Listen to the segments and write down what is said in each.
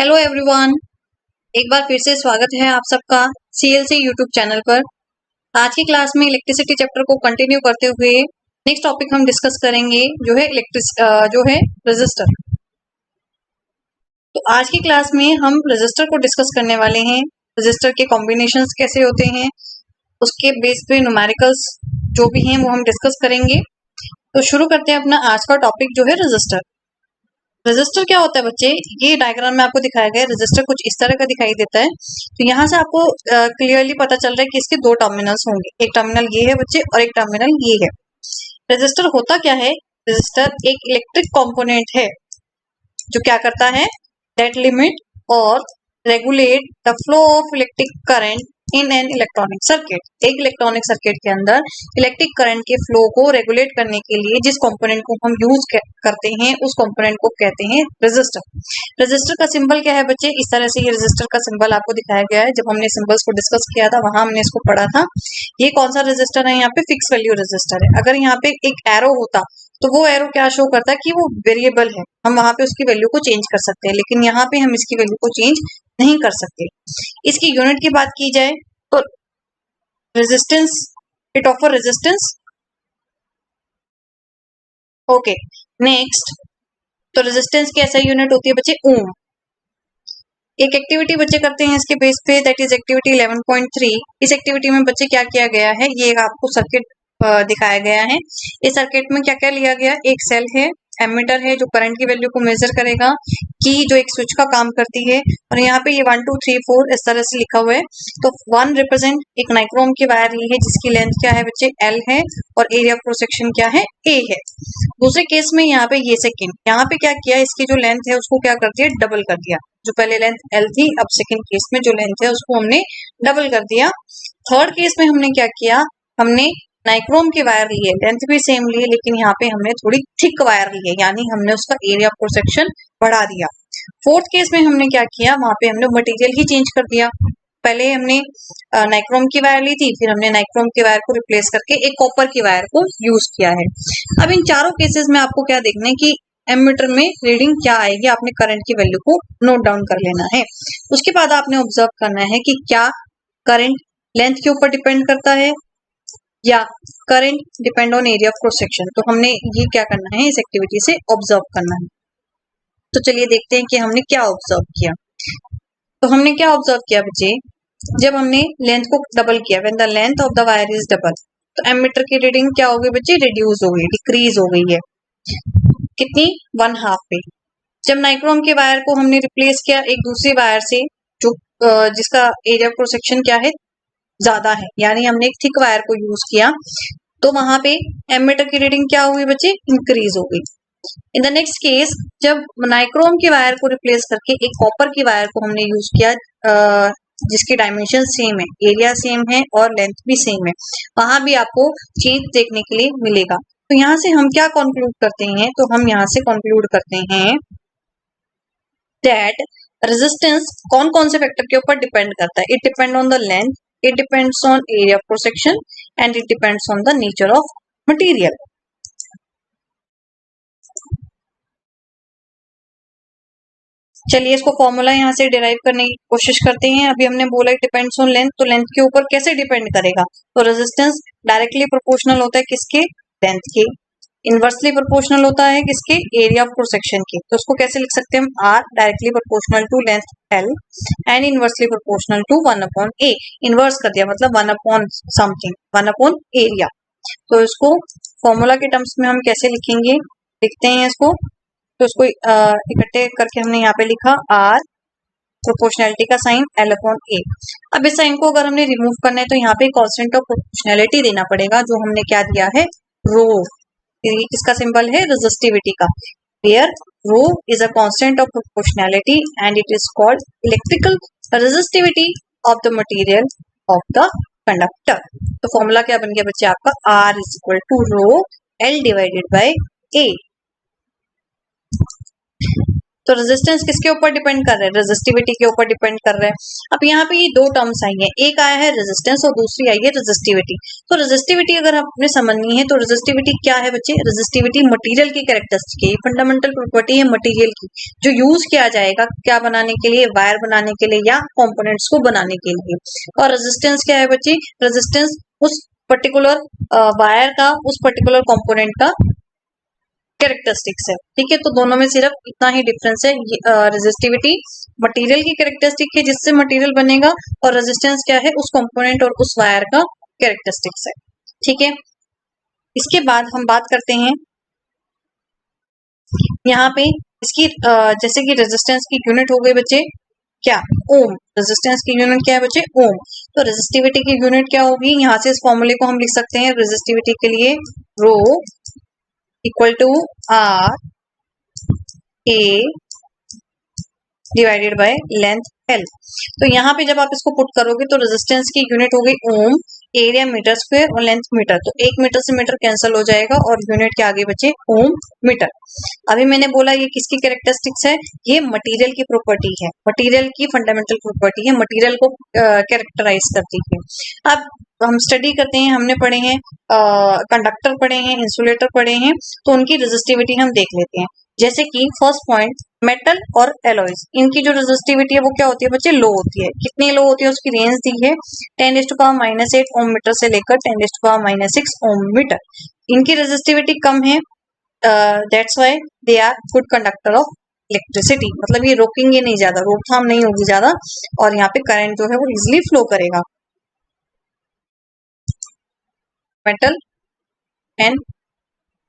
Hello everyone, एक बार फिर से स्वागत है आप सबका सीएलसी यूट्यूब चैनल पर। आज की क्लास में इलेक्ट्रिसिटी चैप्टर को कंटिन्यू करते हुए नेक्स्ट टॉपिक हम डिस्कस करेंगे जो है रेजिस्टर। तो आज की क्लास में हम रेजिस्टर को डिस्कस करने वाले हैं। रेजिस्टर के कॉम्बिनेशंस कैसे होते हैं, उसके बेस पे न्यूमेरिकल्स जो भी हैं वो हम डिस्कस करेंगे। तो शुरू करते हैं अपना आज का टॉपिक जो है रेजिस्टर। रेजिस्टर क्या होता है बच्चे, ये डायग्राम में आपको दिखाया गया है। रेजिस्टर कुछ इस तरह का दिखाई देता है। तो यहाँ से आपको क्लियरली पता चल रहा है कि इसके दो टर्मिनल्स होंगे। एक टर्मिनल ये है बच्चे और एक टर्मिनल ये है। रेजिस्टर होता क्या है? रेजिस्टर एक इलेक्ट्रिक कंपोनेंट है जो क्या करता है, दैट लिमिट और regulate the flow of electric current in an electronic circuit. एक इलेक्ट्रॉनिक सर्किट के अंदर इलेक्ट्रिक करंट के फ्लो को रेगुलेट करने के लिए जिस कंपोनेंट को हम यूज करते हैं उस कंपोनेंट को कहते हैं रेजिस्टर। रेजिस्टर का सिंबल क्या है बच्चे? इस तरह से ये रेजिस्टर का सिंबल आपको दिखाया गया है। जब हमने सिंबल्स को डिस्कस किया था वहां हमने इसको पढ़ा था। ये कौन सा रेजिस्टर है? यहाँ पे फिक्स वैल्यू रेजिस्टर है। अगर यहाँ पे एक एरो होता तो वो एरो क्या शो करता है कि वो वेरिएबल है, हम वहां पे उसकी वैल्यू को चेंज कर सकते हैं, लेकिन यहाँ पे हम इसकी वैल्यू को चेंज नहीं कर सकते। इसकी यूनिट की बात की जाए तो resistance, it offer resistance. Okay, next, तो रेजिस्टेंस की ऐसा यूनिट होती है बच्चे ओम। एक एक्टिविटी बच्चे करते हैं इसके बेस पे, दैट इज एक्टिविटी 11.3। इस एक्टिविटी में बच्चे क्या किया गया है, ये आपको सर्किट दिखाया गया है। इस सर्किट में क्या क्या लिया गया, एक सेल है, एमीटर है जो करंट की वैल्यू को मेजर करेगा, की जो एक स्विच का काम करती है, और यहाँ पे ये 1 2 3 4 इस तरह से लिखा हुआ है। तो 1 रिप्रेजेंट एक नाइक्रोम की वायर ली है जिसकी लेंथ क्या है बच्चे, L है, और एरिया ऑफ क्रॉस सेक्शन क्या है, A है। दूसरे केस में यहाँ पे ये सेकेंड, यहाँ पे क्या किया, इसकी जो लेंथ है उसको क्या कर दिया, डबल कर दिया। जो पहले लेंथ L थी, अब सेकेंड केस में जो लेंथ है उसको हमने डबल कर दिया। थर्ड केस में हमने क्या किया, हमने नाइक्रोम की वायर ली है, लेंथ भी सेम ली है, लेकिन यहाँ पे हमने थोड़ी थिक वायर ली है, यानी हमने उसका एरिया ऑफ क्रॉस सेक्शन बढ़ा दिया। फोर्थ केस में हमने क्या किया, वहां पे हमने मटेरियल ही चेंज कर दिया। पहले हमने नाइक्रोम की वायर ली थी, फिर हमने नाइक्रोम की वायर को रिप्लेस करके एक कॉपर की वायर को यूज किया है। अब इन चारों केसेस में आपको क्या देखना है कि एमीटर में रीडिंग क्या आएगी, आपने करंट की वैल्यू को नोट डाउन कर लेना है। उसके बाद आपने ऑब्जर्व करना है कि क्या करंट लेंथ के ऊपर डिपेंड करता है या current depend on area of cross section. तो हमने ये क्या करना है, इस एक्टिविटी से ऑब्जर्व करना है। तो चलिए देखते हैं कि हमने क्या ऑब्जर्व किया। तो हमने क्या ऑब्जर्व किया बच्चे, जब हमने लेंथ को डबल किया, when the length of the wire is double, तो एमीटर की रीडिंग क्या हो गई बच्चे, रिड्यूस हो गई, डिक्रीज हो गई है। कितनी, 1/2 पे। जब नाइक्रोम के वायर को हमने रिप्लेस किया एक दूसरी वायर से जो जिसका एरिया ऑफ क्रॉस सेक्शन क्या है, ज्यादा है, यानी हमने एक थिक वायर को यूज किया, तो वहां पे एमीटर की रीडिंग क्या हुई बच्चे, इंक्रीज हो गई। इन द नेक्स्ट केस, जब नाइक्रोम की वायर को रिप्लेस करके एक कॉपर की वायर को हमने यूज किया, जिसकी डायमेंशन सेम है, एरिया सेम है और लेंथ भी सेम है, वहां भी आपको चेंज देखने के लिए मिलेगा। तो यहाँ से हम क्या कंक्लूड करते हैं, तो हम यहाँ से कंक्लूड करते हैं दैट रेजिस्टेंस कौन कौन से फैक्टर के ऊपर डिपेंड करता है, it depend on the length, it depends on area of cross section and it depends on the nature of material. चलिए इसको फॉर्मूला यहाँ से डिराइव करने की कोशिश करते हैं। अभी हमने बोला डिपेंड्स ऑन लेंथ, तो लेंथ के ऊपर कैसे डिपेंड करेगा, तो रेजिस्टेंस डायरेक्टली प्रोपोर्शनल होता है किसके, लेंथ के। इनवर्सली प्रोपोर्शनल होता है किसके, एरिया ऑफ क्रॉस सेक्शन के। तो उसको कैसे लिख सकते हैं हम, are directly proportional to length L and inversely proportional to 1/A। Inverse कर दिया मतलब 1/ समथिंग, 1/ एरिया। तो इसको फॉर्मूला के टर्म्स में हम कैसे लिखेंगे, लिखते हैं इसको। तो इसको इकट्ठे करके हमने यहाँ पे लिखा आर प्रोपोर्शनैलिटी का साइन L/A। अब इस साइन को अगर हमने रिमूव करना है तो यहाँ पे कांस्टेंट ऑफ प्रोपोर्शनैलिटी देना पड़ेगा, जो हमने क्या दिया है, रो। इसका सिंबल है रेजिस्टिविटी का, where rho is a constant of proportionality and it is called electrical resistivity of the material of the conductor। तो फॉर्मूला क्या बन गया बच्चे आपका, R is equal to rho L divided by A। तो resistance किसके ऊपर डिपेंड कर रहा है, रेजिस्टिविटी के ऊपर डिपेंड कर रहा है। अब यहाँ पे ये दो टर्म्स आई है, एक आया है रेजिस्टेंस और दूसरी आई है रेजिस्टिविटी। तो रेजिस्टिविटी अगर आपने समझनी है तो रेजिस्टिविटी क्या है बच्चे, रेजिस्टिविटी मटेरियल की कैरेक्टरिस्टिक है, फंडामेंटल प्रॉपर्टी है मटेरियल की, जो यूज किया जाएगा क्या बनाने के लिए, वायर बनाने के लिए या कंपोनेंट्स को बनाने के लिए। और रेजिस्टेंस क्या है बच्चे, रेजिस्टेंस उस पर्टिकुलर वायर का, उस पर्टिकुलर कंपोनेंट का कैरेक्टरिस्टिक्स है। ठीक है, तो दोनों में सिर्फ इतना ही डिफरेंस है। रेजिस्टिविटी मटेरियल की कैरेक्टरिस्टिक है जिससे मटेरियल बनेगा, और रेजिस्टेंस क्या है, उस कंपोनेंट और उस वायर का कैरेक्टरिस्टिक्स है। ठीक है, इसके बाद हम बात करते हैं यहाँ पे इसकी जैसे कि रेजिस्टेंस की यूनिट हो गई बच्चे क्या, ओम। रेजिस्टेंस की यूनिट क्या है बच्चे, ओम। तो रेजिस्टिविटी की यूनिट क्या होगी, यहाँ से इस फॉर्मूले को हम लिख सकते हैं रेजिस्टिविटी के लिए, rho equal to R A divided by length L. तो यहाँ पे जब आप इसको पुट करोगे तो रेजिस्टेंस की यूनिट हो गई ओम, एरिया मीटर स्क्वायर और लेंथ मीटर। तो 1 मीटर से मीटर कैंसिल हो जाएगा और यूनिट के आगे बचे ओम मीटर। अभी मैंने बोला ये किसकी कैरेक्टरिस्टिक्स है, ये मटेरियल की प्रॉपर्टी है, मटेरियल की फंडामेंटल प्रॉपर्टी है, मटेरियल को कैरेक्टराइज करती है। अब हम स्टडी करते हैं, हमने पढ़े हैं कंडक्टर पढ़े हैं, इंसुलेटर पढ़े हैं, तो उनकी रेजिस्टिविटी हम देख लेते हैं। जैसे कि फर्स्ट पॉइंट मेटल और एलॉयज, इनकी जो रेजिस्टिविटी है वो क्या होती है बच्चे, लो होती है। कितनी लो होती है उसकी रेंज दी है 10⁻⁻8 ओम मीटर से लेकर 10⁻⁻6 ओम मीटर। इनकी रेजिस्टिविटी कम है, that's why they are good conductor of electricity, मतलब ये रोकेंगे नहीं ज्यादा, रोकथाम नहीं होगी ज्यादा, और यहाँ पे करंट जो है वो इजिली फ्लो करेगा। Metal and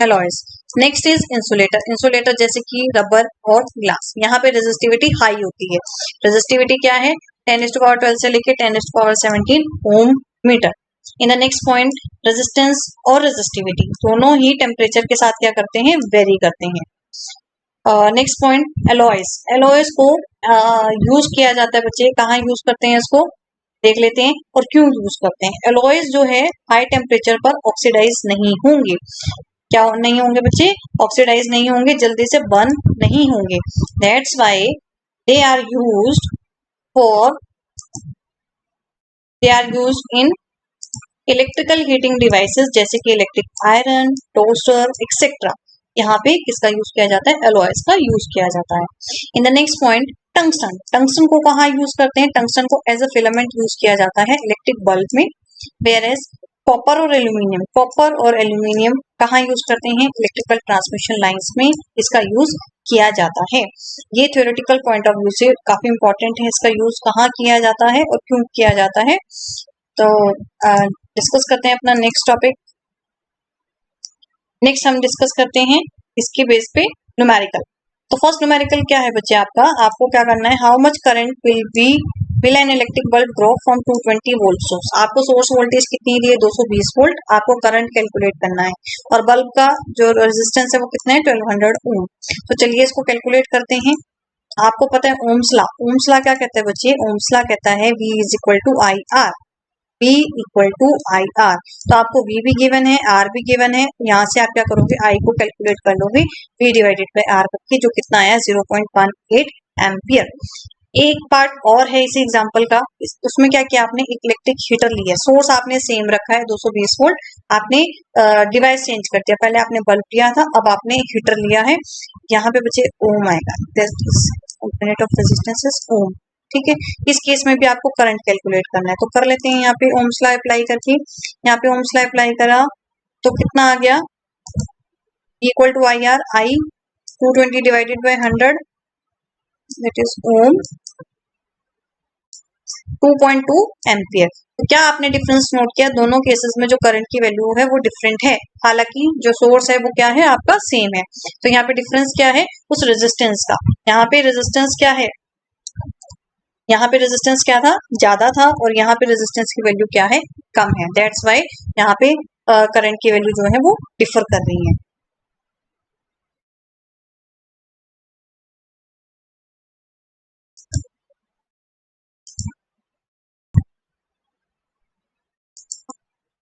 alloys. Next is insulator. Insulator जैसे कि रबर और ग्लास, यहाँ पे रेजिस्टिविटी हाई होती है। रेजिस्टिविटी क्या है 10⁻12 से लेके 10⁻17 ohm metre. In the next point resistance और रेजिस्टिविटी दोनों ही टेम्परेचर के साथ क्या करते हैं, वेरी करते हैं। Next point alloys. एलॉयज को यूज किया जाता है बच्चे, कहाँ यूज करते हैं इसको देख लेते हैं और क्यों यूज करते हैं। एलॉयज जो है हाई टेम्परेचर पर ऑक्सीडाइज नहीं होंगे, क्या नहीं होंगे बच्चे, ऑक्सीडाइज नहीं होंगे, जल्दी से बर्न नहीं होंगे। That's why they are used for, they are used in electrical heating devices जैसे कि इलेक्ट्रिक आयरन, टोस्टर एक्सेट्रा। यहाँ पे किसका यूज किया जाता है, एलॉयज का यूज किया जाता है। इन the next point tungsten. Tungsten को कहाँ यूज करते हैं, टंगस्टन को एज अ फिलामेंट यूज किया जाता है इलेक्ट्रिक बल्ब में। वेयर एज कॉपर और एल्यूमिनियम, कॉपर और एल्यूमिनियम कहाँ यूज करते हैं, इलेक्ट्रिकल ट्रांसमिशन लाइंस में इसका यूज किया जाता है। ये थ्योरेटिकल पॉइंट ऑफ व्यू से काफी इंपॉर्टेंट है, इसका यूज कहाँ किया जाता है और क्यों किया जाता है। तो डिस्कस करते हैं अपना नेक्स्ट टॉपिक। नेक्स्ट हम डिस्कस करते हैं इसके बेस पे न्यूमेरिकल। तो फर्स्ट न्यूमेरिकल क्या है बच्चे आपका, आपको क्या करना है, how much current will an electric bulb draw from 220 volt source. आपको सोर्स वोल्टेज कितनी दी है 220 वोल्ट, आपको करंट कैलकुलेट करना है, और बल्ब का जो रेजिस्टेंस है वो कितना है 1200 ओम। तो चलिए इसको कैलकुलेट करते हैं। आपको पता है ओम्स लॉ, ओम्स लॉ क्या कहता है बच्चे, ओम्स लॉ कहता है V is equal to I R, V equal to I R. तो आपको V भी गिवन है, R भी गिवन है, यहाँ से आप क्या करोगे I को कैलकुलेट कर लोगे V डिवाइडेड बाय R करके, जो कितना आया 0.18 एम्पियर। एक पार्ट और है इसी एग्जांपल का, उसमें क्या किया आपने, एक इलेक्ट्रिक हीटर लिया, सोर्स आपने सेम रखा है 220 वोल्ट, आपने डिवाइस चेंज कर दिया, पहले आपने बल्ब लिया था, अब आपने एक हीटर लिया है, यहाँ पे बच्चे ओम आएगा, यूनिट ऑफ रेजिस्टेंस इज ओम। ठीक है, इस केस में भी आपको करंट कैलकुलेट करना है, तो कर लेते हैं। यहाँ पे ओम्स लॉ अप्लाई करके, यहाँ पे ओम्स लॉ अप्लाई करा तो कितना आ गया, equal to I R, I 220 divided by 100 that is ohm 2.2 ampere. तो क्या आपने डिफरेंस नोट किया, दोनों केसेस में जो करंट की वैल्यू है वो डिफरेंट है, हालांकि जो सोर्स है वो क्या है आपका सेम है। तो यहाँ पे डिफरेंस क्या है, उस रेजिस्टेंस का, यहाँ पे रेजिस्टेंस क्या है, यहाँ पे रेजिस्टेंस क्या था, ज्यादा था, और यहाँ पे रेजिस्टेंस की वैल्यू क्या है, कम है। दैट्स व्हाई यहाँ पे करंट की वैल्यू जो है वो डिफर कर रही है।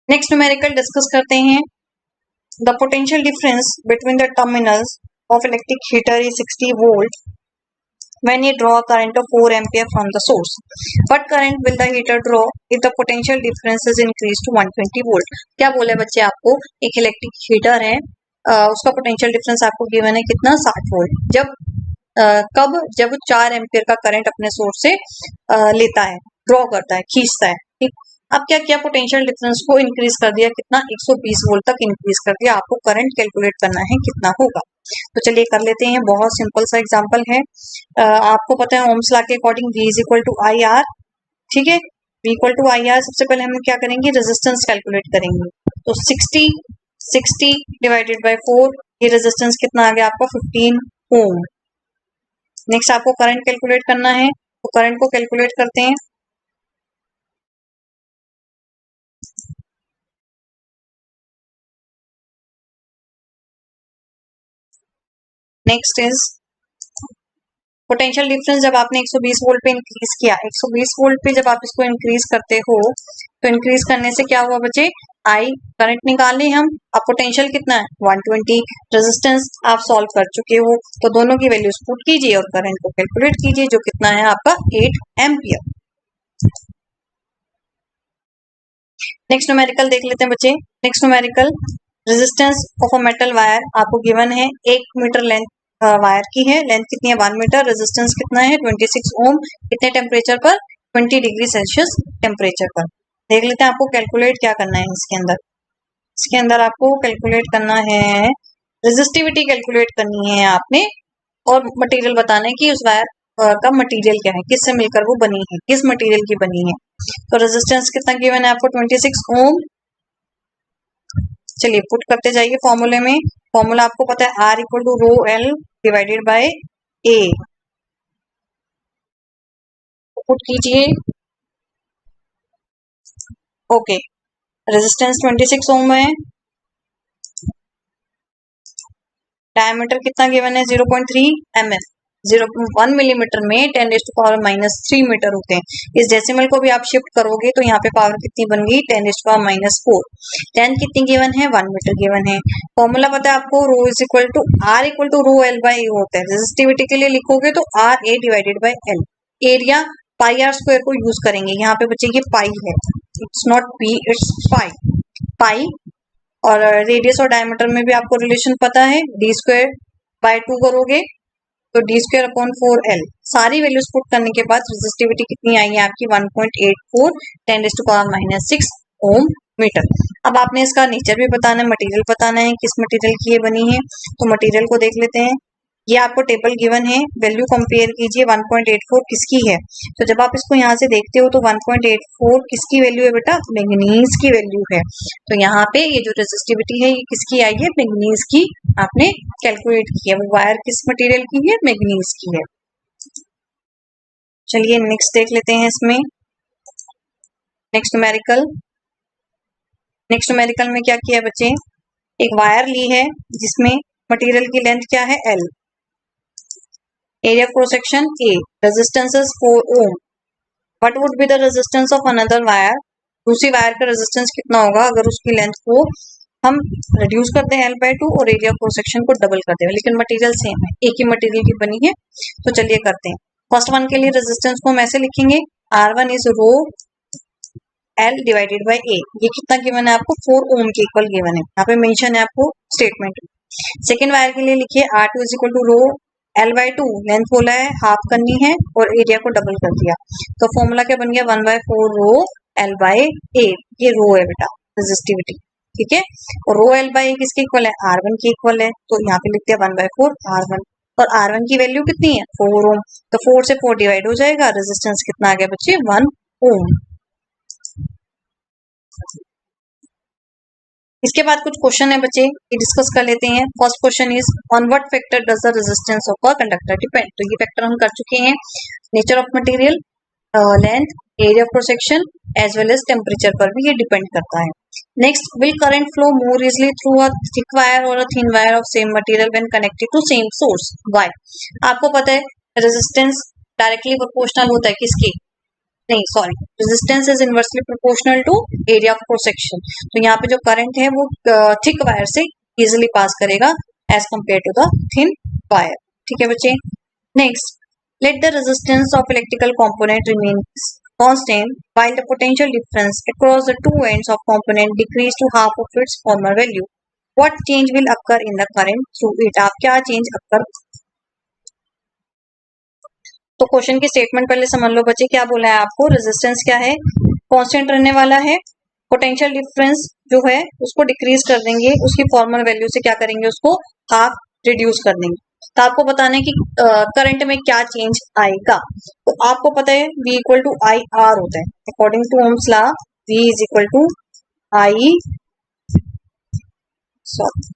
नेक्स्ट न्यूमेरिकल डिस्कस करते हैं। The potential difference between the terminals of electric heater is 60 volt when you draw a current of 4 ampere from the source. What current will the heater draw if the potential difference is increased to 120 volt? क्या बोले बच्चे आपको, एक electric heater है, उसका potential difference आपको given है कितना, 60 वोल्ट। कब, जब 4 एम्पियर का करंट अपने सोर्स से लेता है, ड्रॉ करता है, खींचता है, ठीक। अब क्या किया, पोटेंशियल डिफरेंस को इंक्रीज कर दिया, कितना, 120 वोल्ट तक इंक्रीज कर दिया। आपको करंट कैलकुलेट करना है कितना होगा। तो चलिए कर लेते हैं, बहुत सिंपल सा एग्जांपल है। आपको पता है ओम्स लॉ के according V is equal to I R, ठीक है। V equal to I R, सबसे पहले हम क्या करेंगे, रेजिस्टेंस कैलकुलेट करेंगे। तो 60 डिवाइडेड बाय 4, ये रेजिस्टेंस कितना आ गया आपका, 15 ओम। नेक्स्ट आपको करंट कैलकुलेट करना है, तो करंट को कैलकुलेट करते हैं। Next is potential difference. जब आपने 120 वोल्ट पे इंक्रीज किया, 120 वोल्ट पे जब आप इसको इंक्रीज करते हो, तो इंक्रीज करने से क्या हुआ बच्चे, आई करंट निकालने हम। अब पोटेंशियल कितना है, 120, रेजिस्टेंस आप सॉल्व कर चुके हो, तो दोनों की वैल्यूज पुट कीजिए और करंट को कैलकुलेट कीजिए, जो कितना है आपका 8 एम्पियर। नेक्स्ट न्यूमेरिकल देख लेते हैं बच्चे। Next numerical, resistance of a metal wire आपको गिवन है, 1 मीटर लेंथ वायर की है, लेंथ कितनी है, 1 मीटर, रेजिस्टेंस कितना है, 26 ओम, कितने टेम्परेचर पर, 20 डिग्री सेल्सियस टेम्परेचर पर। देख लेते हैं आपको कैलकुलेट क्या करना है इसके अंदर। इसके अंदर आपको कैलकुलेट करना है, रेजिस्टिविटी कैलकुलेट करनी है आपने, और मटेरियल बताना है कि उस वायर का मटेरियल क्या है, किससे मिलकर वो बनी है, किस मटेरियल की बनी है। तो रेजिस्टेंस कितना गिवन है आपको, 26 ओम। चलिए पुट करते जाइए फॉर्मूले में। फॉर्मूला आपको पता है, R equal to rho L divided by A. Put कीजिए, ओके। रेजिस्टेंस 26 ओम है, डायमीटर कितना गिवन है, 0.3 mm, 0.1 मिलीमीटर में 10⁻³ मीटर होते हैं। इस डेसिमल को भी आप शिफ्ट करोगे तो यहाँ पे पावर कितनी बन गई, 10⁻⁴। लेंथ कितनी गिवन है, 1 मीटर गिवन है। फॉर्मूला पता है आपको, rho is equal to R equal to rho L by A होता है। रेजिस्टिविटी के लिए लिखोगे तो RA divided by L. Area pi R square को यूज करेंगे, यहाँ पे बच्चे ये पाई है, it's not P, it's pi. और रेडियस और डायमीटर में भी आपको रिलेशन पता है, d² बाय 2 करोगे तो d² अपॉन 4l। सारी वैल्यूज पुट करने के बाद रेजिस्टिविटी कितनी आई है आपकी, 1.84 10⁻⁶ ओम मीटर। अब आपने इसका नेचर भी बताना है, मटेरियल बताना है, किस मटेरियल की ये बनी है। तो मटेरियल को देख लेते हैं, ये आपको टेबल गिवन है, वैल्यू कंपेयर कीजिए, 1.84 किसकी है। तो जब आप इसको यहाँ से देखते हो तो 1.84 किसकी वैल्यू है बेटा, मैंगनीज की वैल्यू है। तो यहाँ पे ये जो रेजिस्टिविटी है ये किसकी आई है, मैंगनीज की आपने कैलकुलेट की है। वो वायर किस मटेरियल की है, मैंगनीज की है। चलिए नेक्स्ट देख लेते हैं इसमें, नेक्स्ट न्यूमेरिकल। नेक्स्ट न्यूमेरिकल में क्या किया बच्चे, एक वायर ली है जिसमें मटेरियल की लेंथ क्या है, L, area cross section A, resistance is 4 ohm. What would be the resistance of another wire, दूसरी वायर का रेजिस्टेंस कितना होगा अगर उसकी लेंथ को हम रिड्यूस करते हैं L/2 और एरिया क्रॉस सेक्शन को डबल करते हैं, लेकिन मटेरियल सेम है, एक ही मटेरियल की बनी है। तो चलिए करते हैं। फर्स्ट वन के लिए रेजिस्टेंस को हम ऐसे लिखेंगे, R1 is rho L divided by A। ये कितना गिवन है आपको, 4 ओम के इक्वल गिवन है, यहाँ पे मेंशन है आपको स्टेटमेंट में। सेकेंड वायर के लिए लिखिए, R2 is equal to rho L/2, length बोला है हाफ करनी है और एरिया को डबल कर दिया, तो फॉर्मूला क्या बन गया, 1/4 रो L/A। ये रो है बेटा रेजिस्टिविटी, ठीक है। और रो L/A किसके इक्वल है, R1 के इक्वल है, तो यहाँ पे लिखते हैं 1/4 R1। और R1 की वैल्यू कितनी है, 4 ओम, तो 4 से 4 डिवाइड हो जाएगा, रेजिस्टेंस कितना आ गया बच्चे, 1 ओम। इसके बाद कुछ क्वेश्चन है बच्चे, ये डिस्कस कर लेते हैं। First question is, on what factor does the resistance of a conductor depend. तो ये फैक्टर हम कर चुके हैं, nature of material, length, area of cross section as well as temperature पर भी ये डिपेंड करता है। Next, will current flow more easily through a thick wire और a thin wire of same material when connected to same source, why. आपको पता है resistance directly proportional होता है किसके, नहीं sorry, resistance is inversely proportional to area of cross section. तो यहाँ पे जो करंट है वो थिक वायर से इजिली पास करेगा as compare to the thin wire, ठीक है बच्चे। Next, Let the resistance of electrical component remains constant while the potential difference across the two ends of component decrease to half of its former value. What change will occur in the current through it? आप क्या change occur? तो question की statement पहले समझ लो बच्चे, क्या बोला है आपको, रेजिस्टेंस क्या है, कांस्टेंट रहने वाला है, पोटेंशियल डिफरेंस जो है उसको डिक्रीज कर देंगे, उसकी फॉर्मल वैल्यू से क्या करेंगे, उसको हाफ रिड्यूस कर देंगे। तो आपको बताना है कि करंट में क्या चेंज आएगा। तो आपको पता है V equal to I R होता है, according to Ohm's law V is equal to I, sorry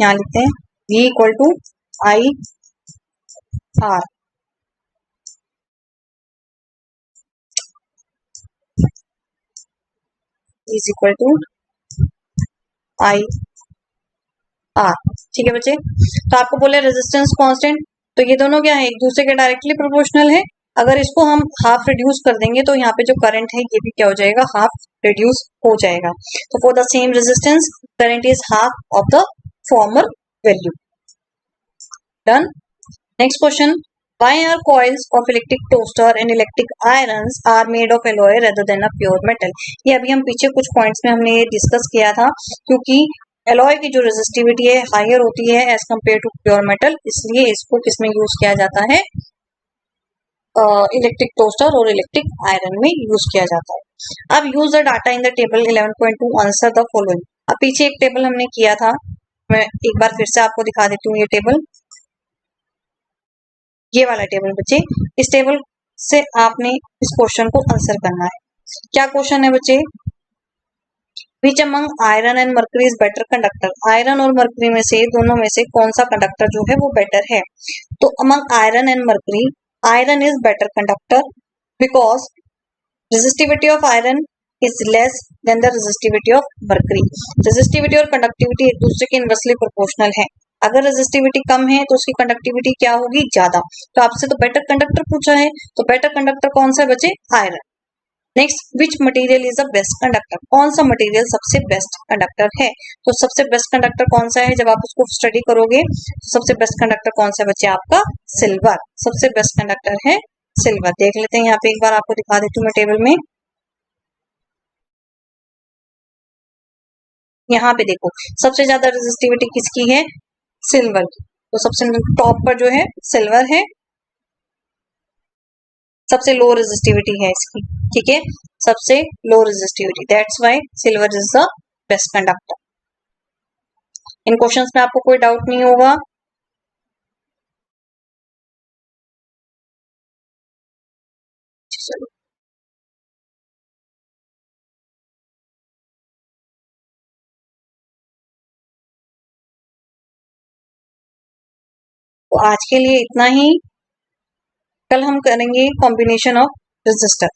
यहाँ लिखते हैं V equal to I R. Is equal to I R. ठीक है बच्चे, तो आपको बोले रेजिस्टेंस कांस्टेंट, तो ये दोनों क्या है, एक दूसरे के डायरेक्टली प्रोपोर्शनल है। अगर इसको हम हाफ रिड्यूस कर देंगे तो यहाँ पे जो करंट है ये भी क्या हो जाएगा, हाफ रिड्यूस हो जाएगा। तो for the same resistance current is half of the former value. Done. Next question, why are coils of electric toaster and electric irons are made of alloy rather than a pure metal? ये अभी हम पीछे कुछ points में हमने ये discuss किया था, क्योंकि एलॉय की जो रेजिस्टिविटी है हायर होती है as compare to pure metal, इसलिए इसको किसमें यूज किया जाता है, इलेक्ट्रिक टोस्टर और इलेक्ट्रिक आयरन में यूज किया जाता है। अब use the data in the table 11.2, answer the following. अब पीछे एक टेबल हमने किया था, मैं एक बार फिर से आपको दिखा देती हूँ ये टेबल, ये वाला टेबल बच्चे। इस टेबल से आपने इस क्वेश्चन को आंसर करना है। क्या क्वेश्चन है बच्चे, which among iron and mercury is better conductor, iron और मर्करी में से दोनों में से कौन सा कंडक्टर जो है वो बेटर है। तो among iron and mercury, iron is better conductor because resistivity of iron is less than the resistivity of mercury. Resistivity और कंडक्टिविटी एक दूसरे के इनवर्सली प्रोपोर्शनल है। अगर रेजिस्टिविटी कम है तो उसकी कंडक्टिविटी क्या होगी, ज्यादा। तो आपसे तो बेटर कंडक्टर पूछा है, तो बेटर कंडक्टर कौन सा है बच्चे, iron. Next, which material is the best conductor, कौन सा मटेरियल सबसे बेस्ट कंडक्टर है। तो सबसे बेस्ट कंडक्टर कौन सा है, जब आप उसको स्टडी करोगे तो सबसे बेस्ट कंडक्टर कौन सा है बच्चे, आपका सिल्वर, सबसे बेस्ट कंडक्टर है सिल्वर। देख लेते हैं यहाँ पे, एक बार आपको दिखा देती हूँ मैं टेबल में। यहाँ पे देखो सबसे ज्यादा रेजिस्टिविटी किसकी है, सिल्वर की। तो सबसे टॉप पर जो है सिल्वर है, सबसे लो रेजिस्टिविटी है इसकी। ठीक है, सबसे low resistivity, that's why silver is the best conductor. इन क्वेश्चंस में आपको कोई डाउट नहीं होगा। चलो, तो आज के लिए इतना ही, कल हम करेंगे कॉम्बिनेशन ऑफ रेजिस्टर।